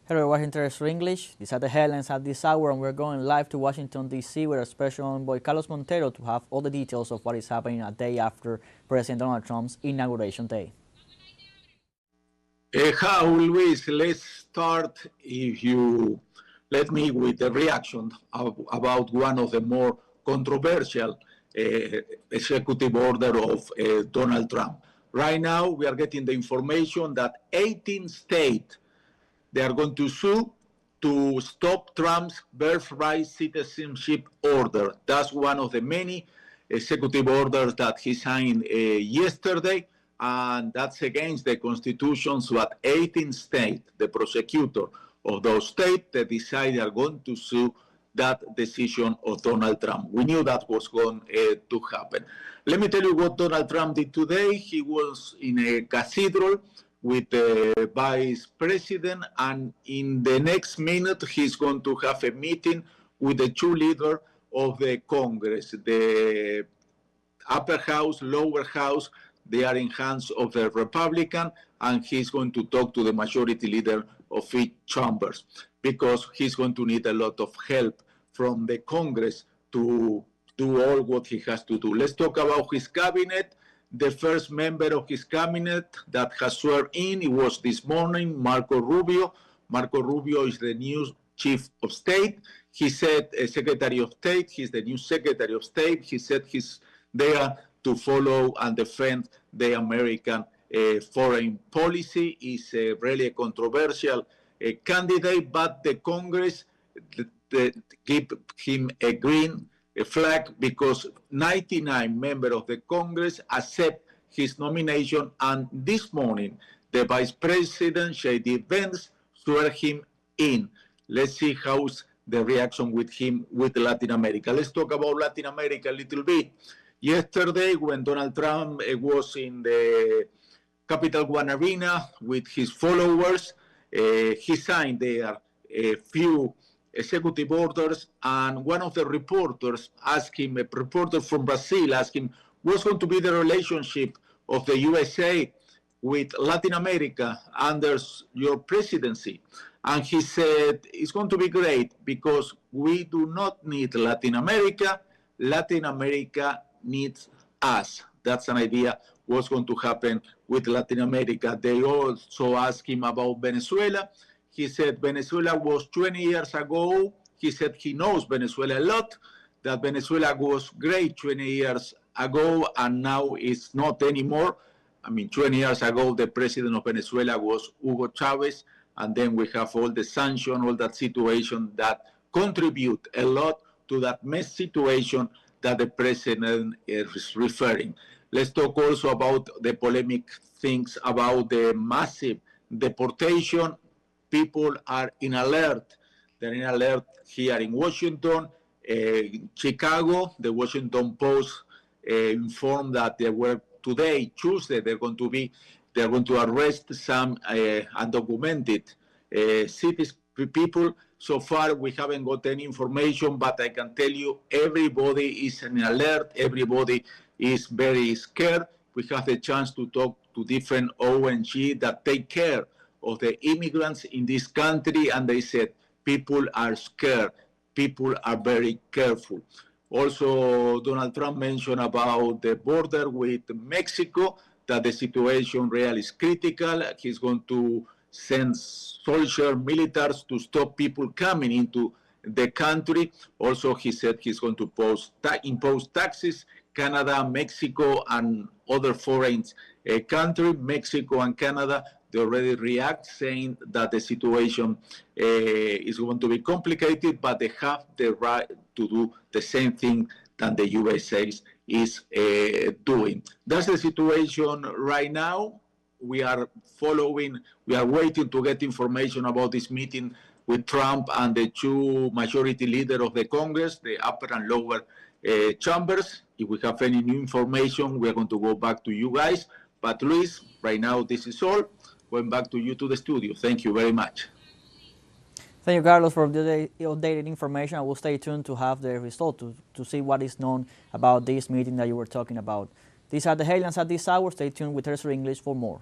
Hello, Washington teleSUR English. These are the headlines at this hour, and we're going live to Washington, D.C. with our special envoy, Carlos Montero, to have all the details of what is happening a day after President Donald Trump's inauguration day. Hi, Luis. Let's start, if you let me, with the reaction about one of the more controversial executive order of Donald Trump. Right now, we are getting the information that 18 states, they are going to sue to stop Trump's birthright citizenship order. That's one of the many executive orders that he signed yesterday, and that's against the constitutions. But 18 states, the prosecutor of those states, they decide they are going to sue that decision of Donald Trump. We knew that was going to happen. Let me tell you what Donald Trump did today. He was in a cathedral with the vice president, and in the next minute, he's going to have a meeting with the two leaders of the Congress. The upper house, lower house, they are in hands of the Republican, and he's going to talk to the majority leader of each chambers, because he's going to need a lot of help from the Congress to do all what he has to do. Let's talk about his cabinet. The first member of his cabinet that has sworn in, it was this morning, Marco Rubio. Marco Rubio is the new chief of state. He said, Secretary of State, he's the new Secretary of State. He said he's there to follow and defend the American foreign policy. He's really a controversial candidate, but the Congress give him a green flag because 99 members of the Congress accept his nomination, and this morning the Vice President, J.D. Vance, swore him in. Let's see how's the reaction with him with Latin America. Let's talk about Latin America a little bit. Yesterday, when Donald Trump was in the Capital One Arena with his followers, he signed there a few executive orders, and one of the reporters asked him, a reporter from Brazil asked him, what's going to be the relationship of the USA with Latin America under your presidency? And he said, it's going to be great because we do not need Latin America. Latin America needs us. That's an idea what's going to happen with Latin America. They also asked him about Venezuela. He said Venezuela was 20 years ago. He said he knows Venezuela a lot, that Venezuela was great 20 years ago, and now it's not anymore. I mean, 20 years ago, the president of Venezuela was Hugo Chavez, and then we have all the sanctions, all that situation that contribute a lot to that mess situation that the president is referring. Let's talk also about the polemic things about the massive deportation. People are in alert. They're in alert here in Washington. Chicago, the Washington Post informed that they were today, Tuesday, they're going to arrest some undocumented cities people. So far, we haven't got any information, but I can tell you everybody is in alert. Everybody is very scared. We have the chance to talk to different ONG that take care of the immigrants in this country, and they said people are scared, people are very careful. Also, Donald Trump mentioned about the border with Mexico, that the situation really is critical. He's going to send soldiers, militaries to stop people coming into the country. Also, he said he's going to impose taxes. Canada, Mexico, and other foreign countries, Mexico and Canada, they already react, saying that the situation is going to be complicated, but they have the right to do the same thing that the USA is doing. That's the situation right now. We are waiting to get information about this meeting with Trump and the two majority leaders of the Congress, the upper and lower chambers. If we have any new information, we are going to go back to you guys. But Luis, right now, this is all. Going back to you to the studio. Thank you very much. Thank you, Carlos, for the updated information. I will stay tuned to have the result, to see what is known about this meeting that you were talking about. These are the headlines at this hour. Stay tuned with teleSUR English for more.